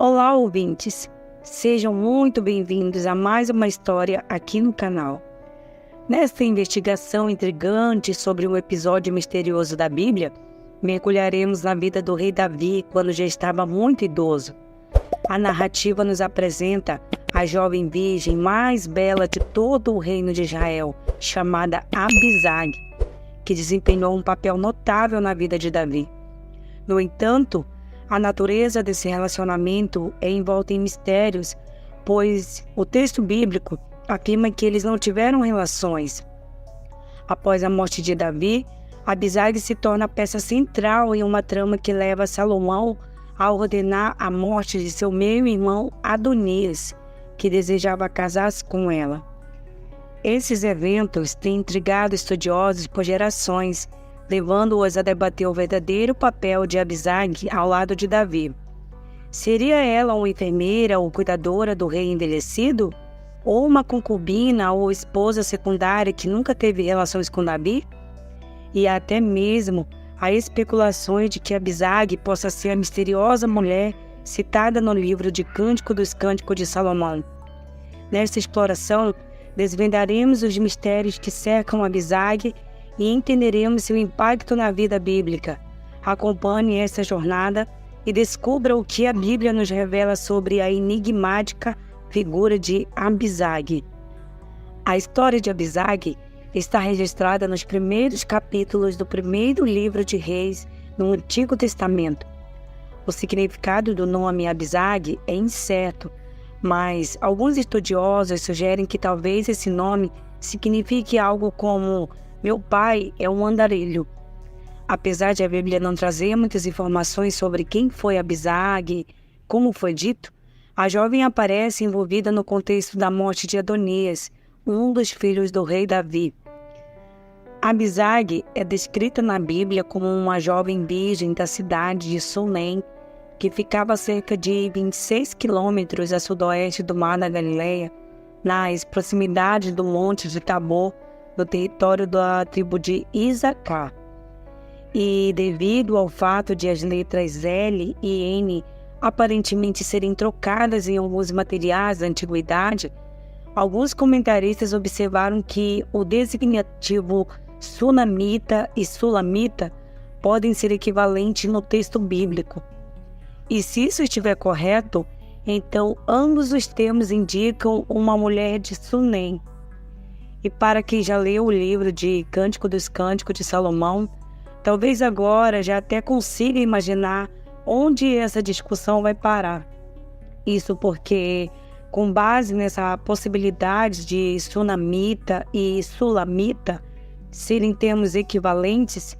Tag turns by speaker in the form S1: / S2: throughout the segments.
S1: Olá, ouvintes! Sejam muito bem-vindos a mais uma história aqui no canal. Nesta investigação intrigante sobre um episódio misterioso da Bíblia, mergulharemos na vida do rei Davi quando já estava muito idoso. A narrativa nos apresenta a jovem virgem mais bela de todo o reino de Israel, chamada Abisag, que desempenhou um papel notável na vida de Davi. No entanto, a natureza desse relacionamento é envolta em mistérios, pois o texto bíblico afirma que eles não tiveram relações. Após a morte de Davi, Abisag se torna a peça central em uma trama que leva Salomão a ordenar a morte de seu meio-irmão Adonias, que desejava casar-se com ela. Esses eventos têm intrigado estudiosos por gerações, levando-os a debater o verdadeiro papel de Abisag ao lado de Davi. Seria ela uma enfermeira ou cuidadora do rei envelhecido? Ou uma concubina ou esposa secundária que nunca teve relações com Davi? E até mesmo há especulações de que Abisag possa ser a misteriosa mulher citada no livro de Cântico dos Cânticos de Salomão. Nesta exploração, desvendaremos os mistérios que cercam Abisag e entenderemos seu impacto na vida bíblica. Acompanhe essa jornada e descubra o que a Bíblia nos revela sobre a enigmática figura de Abisag. A história de Abisag está registrada nos primeiros capítulos do primeiro livro de Reis no Antigo Testamento. O significado do nome Abisag é incerto, mas alguns estudiosos sugerem que talvez esse nome signifique algo como "meu pai é um andarilho". Apesar de a Bíblia não trazer muitas informações sobre quem foi Abisag, como foi dito, a jovem aparece envolvida no contexto da morte de Adonias, um dos filhos do rei Davi. Abisag é descrita na Bíblia como uma jovem virgem da cidade de Sunem, que ficava a cerca de 26 quilômetros a sudoeste do Mar da Galileia, nas proximidades do Monte de Tabor, no território da tribo de Isacar. E devido ao fato de as letras L e N aparentemente serem trocadas em alguns materiais da antiguidade, alguns comentaristas observaram que o designativo sunamita e sulamita podem ser equivalentes no texto bíblico. E se isso estiver correto, então ambos os termos indicam uma mulher de Sunem. E para quem já leu o livro de Cântico dos Cânticos de Salomão, talvez agora já até consiga imaginar onde essa discussão vai parar. Isso porque, com base nessa possibilidade de sunamita e sulamita serem termos equivalentes,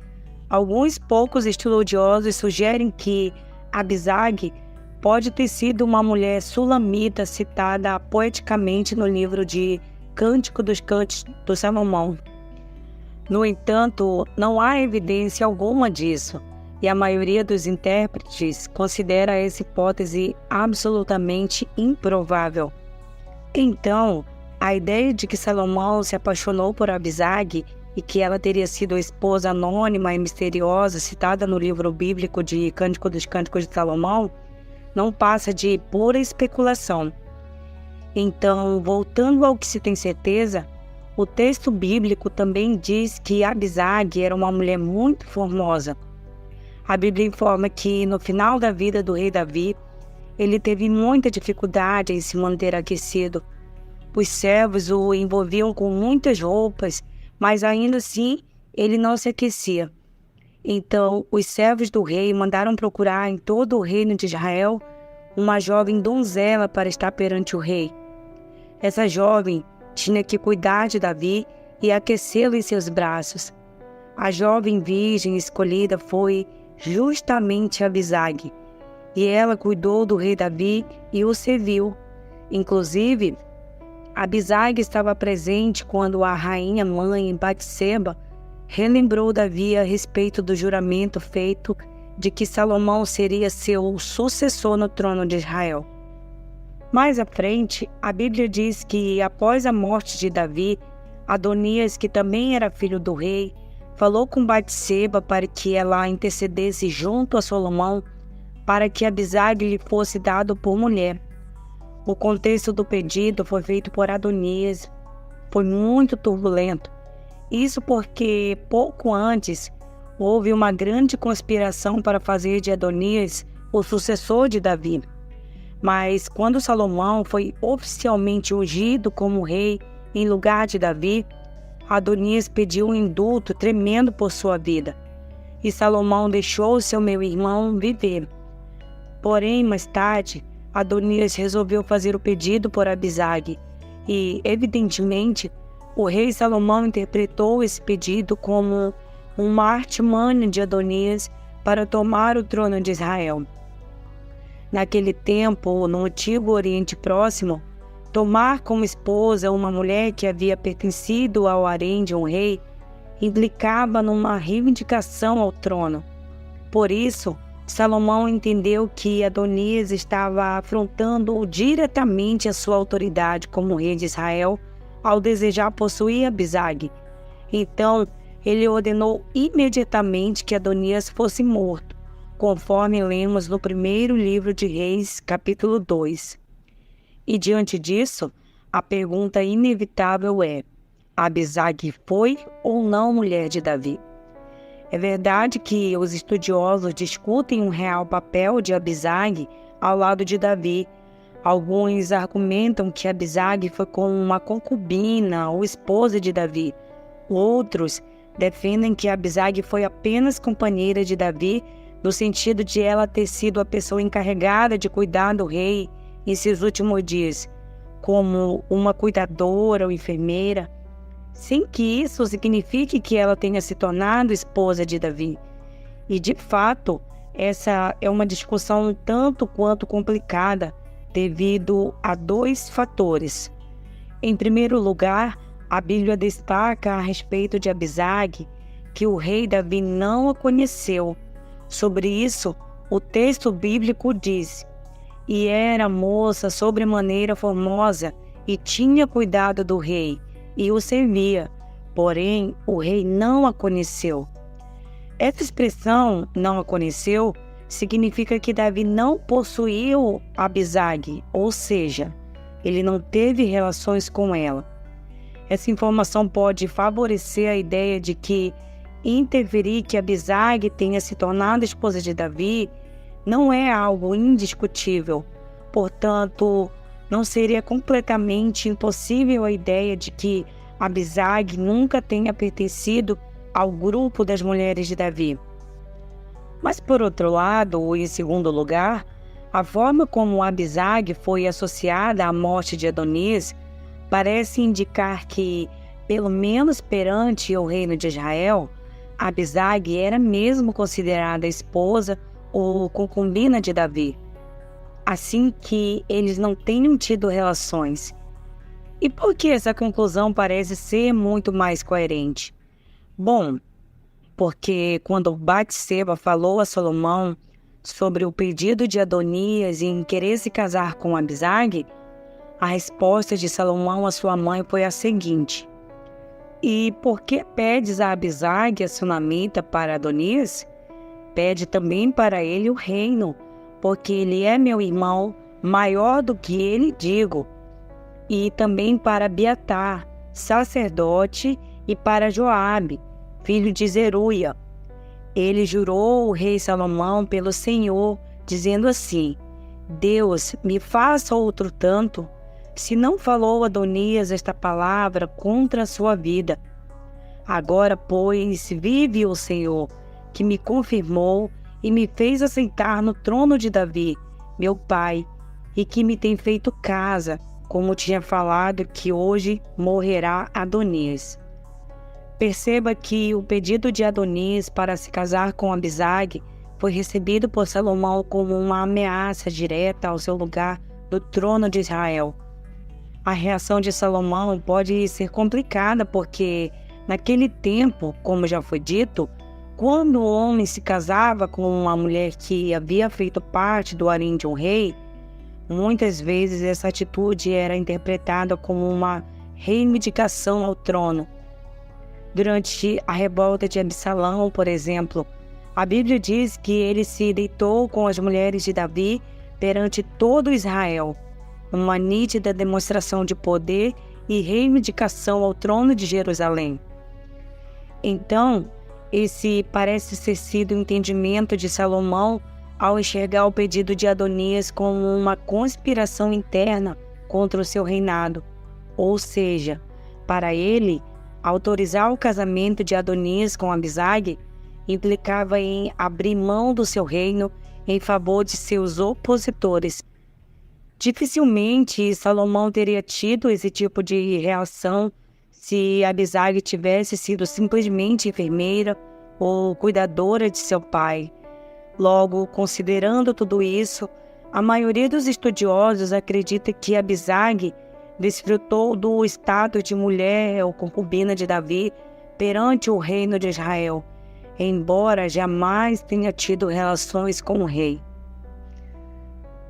S1: alguns poucos estudiosos sugerem que Abisag pode ter sido uma mulher sulamita citada poeticamente no livro de Cântico dos Cânticos de Salomão. No entanto, não há evidência alguma disso, e a maioria dos intérpretes considera essa hipótese absolutamente improvável. Então, a ideia de que Salomão se apaixonou por Abisag e que ela teria sido a esposa anônima e misteriosa citada no livro bíblico de Cântico dos Cânticos de Salomão não passa de pura especulação. Então, voltando ao que se tem certeza, o texto bíblico também diz que Abisag era uma mulher muito formosa. A Bíblia informa que no final da vida do rei Davi, ele teve muita dificuldade em se manter aquecido. Os servos o envolviam com muitas roupas, mas ainda assim ele não se aquecia. Então, os servos do rei mandaram procurar em todo o reino de Israel uma jovem donzela para estar perante o rei. Essa jovem tinha que cuidar de Davi e aquecê-lo em seus braços. A jovem virgem escolhida foi justamente Abisag, e ela cuidou do rei Davi e o serviu. Inclusive, Abisag estava presente quando a rainha mãe Batseba relembrou Davi a respeito do juramento feito de que Salomão seria seu sucessor no trono de Israel. Mais à frente, a Bíblia diz que após a morte de Davi, Adonias, que também era filho do rei, falou com Batseba para que ela intercedesse junto a Salomão para que Abisag lhe fosse dado por mulher. O contexto do pedido foi feito por Adonias. Foi muito turbulento. Isso porque, pouco antes, houve uma grande conspiração para fazer de Adonias o sucessor de Davi. Mas quando Salomão foi oficialmente ungido como rei em lugar de Davi, Adonias pediu um indulto tremendo por sua vida. E Salomão deixou seu meio-irmão viver. Porém, mais tarde, Adonias resolveu fazer o pedido por Abisag. E, evidentemente, o rei Salomão interpretou esse pedido como uma artimanha de Adonias para tomar o trono de Israel. Naquele tempo, no antigo Oriente Próximo, tomar como esposa uma mulher que havia pertencido ao harém de um rei implicava numa reivindicação ao trono. Por isso, Salomão entendeu que Adonias estava afrontando diretamente a sua autoridade como rei de Israel ao desejar possuir Abisag. Então, ele ordenou imediatamente que Adonias fosse morto, conforme lemos no primeiro livro de Reis, capítulo 2. E diante disso, a pergunta inevitável é: Abisag foi ou não mulher de Davi? É verdade que os estudiosos discutem um real papel de Abisag ao lado de Davi. Alguns argumentam que Abisag foi como uma concubina ou esposa de Davi. Outros defendem que Abisag foi apenas companheira de Davi, no sentido de ela ter sido a pessoa encarregada de cuidar do rei em seus últimos dias, como uma cuidadora ou enfermeira, sem que isso signifique que ela tenha se tornado esposa de Davi. E, de fato, essa é uma discussão tanto quanto complicada, devido a dois fatores. Em primeiro lugar, a Bíblia destaca a respeito de Abisag que o rei Davi não a conheceu. Sobre isso, o texto bíblico diz: e era moça sobremaneira formosa, e tinha cuidado do rei, e o servia, porém o rei não a conheceu. Essa expressão, não a conheceu, significa que Davi não possuiu Abisag, ou seja, ele não teve relações com ela. Essa informação pode favorecer a ideia de que interferir que Abisag tenha se tornado esposa de Davi não é algo indiscutível. Portanto, não seria completamente impossível a ideia de que Abisag nunca tenha pertencido ao grupo das mulheres de Davi. Mas, por outro lado, ou em segundo lugar, a forma como Abisag foi associada à morte de Adonias parece indicar que, pelo menos perante o reino de Israel, Abisag era mesmo considerada esposa ou concubina de Davi, assim que eles não tenham tido relações. E por que essa conclusão parece ser muito mais coerente? Bom, porque quando Batseba falou a Salomão sobre o pedido de Adonias em querer se casar com Abisag, a resposta de Salomão à sua mãe foi a seguinte: e por que pedes a Abisag, a sunamita, para Adonias? Pede também para ele o reino, porque ele é meu irmão, maior do que ele, digo. E também para Abiatar, sacerdote, e para Joabe, filho de Zeruia. Ele jurou o rei Salomão pelo Senhor, dizendo assim: Deus, me faça outro tanto, se não falou Adonias esta palavra contra a sua vida. Agora, pois, vive o Senhor, que me confirmou e me fez assentar no trono de Davi, meu pai, e que me tem feito casa, como tinha falado que hoje morrerá Adonias. Perceba que o pedido de Adonias para se casar com Abisag foi recebido por Salomão como uma ameaça direta ao seu lugar no trono de Israel. A reação de Salomão pode ser complicada porque, naquele tempo, como já foi dito, quando o homem se casava com uma mulher que havia feito parte do harém de um rei, muitas vezes essa atitude era interpretada como uma reivindicação ao trono. Durante a revolta de Absalão, por exemplo, A Bíblia diz que ele se deitou com as mulheres de Davi perante todo Israel, uma nítida demonstração de poder e reivindicação ao trono de Jerusalém. Então, esse parece ter sido o entendimento de Salomão ao enxergar o pedido de Adonias como uma conspiração interna contra o seu reinado. Ou seja, para ele, autorizar o casamento de Adonias com Abisag implicava em abrir mão do seu reino em favor de seus opositores. Dificilmente Salomão teria tido esse tipo de reação se Abisag tivesse sido simplesmente enfermeira ou cuidadora de seu pai. Logo, considerando tudo isso, a maioria dos estudiosos acredita que Abisag desfrutou do status de mulher ou concubina de Davi perante o reino de Israel, embora jamais tenha tido relações com o rei.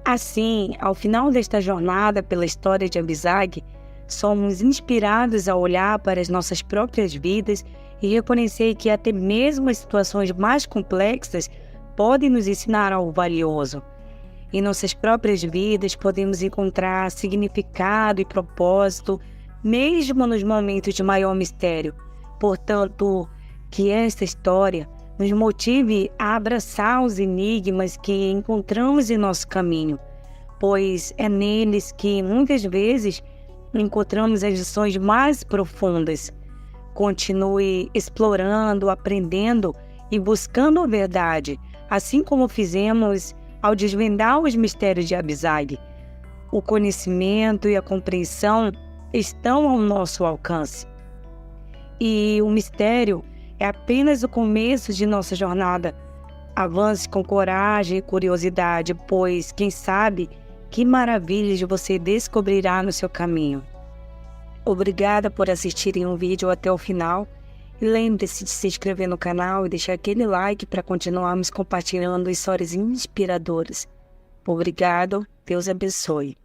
S1: Assim, ao final desta jornada pela história de Abisag, somos inspirados a olhar para as nossas próprias vidas e reconhecer que até mesmo as situações mais complexas podem nos ensinar algo valioso. Em nossas próprias vidas podemos encontrar significado e propósito, mesmo nos momentos de maior mistério. Portanto, que esta história nos motive a abraçar os enigmas que encontramos em nosso caminho, pois é neles que muitas vezes encontramos as lições mais profundas. Continue explorando, aprendendo e buscando a verdade, assim como fizemos ao desvendar os mistérios de Abisag. O conhecimento e a compreensão estão ao nosso alcance. E o mistério é apenas o começo de nossa jornada. Avance com coragem e curiosidade, pois, quem sabe, que maravilhas você descobrirá no seu caminho. Obrigada por assistirem o vídeo até o final. E lembre-se de se inscrever no canal e deixar aquele like para continuarmos compartilhando histórias inspiradoras. Obrigado, Deus abençoe.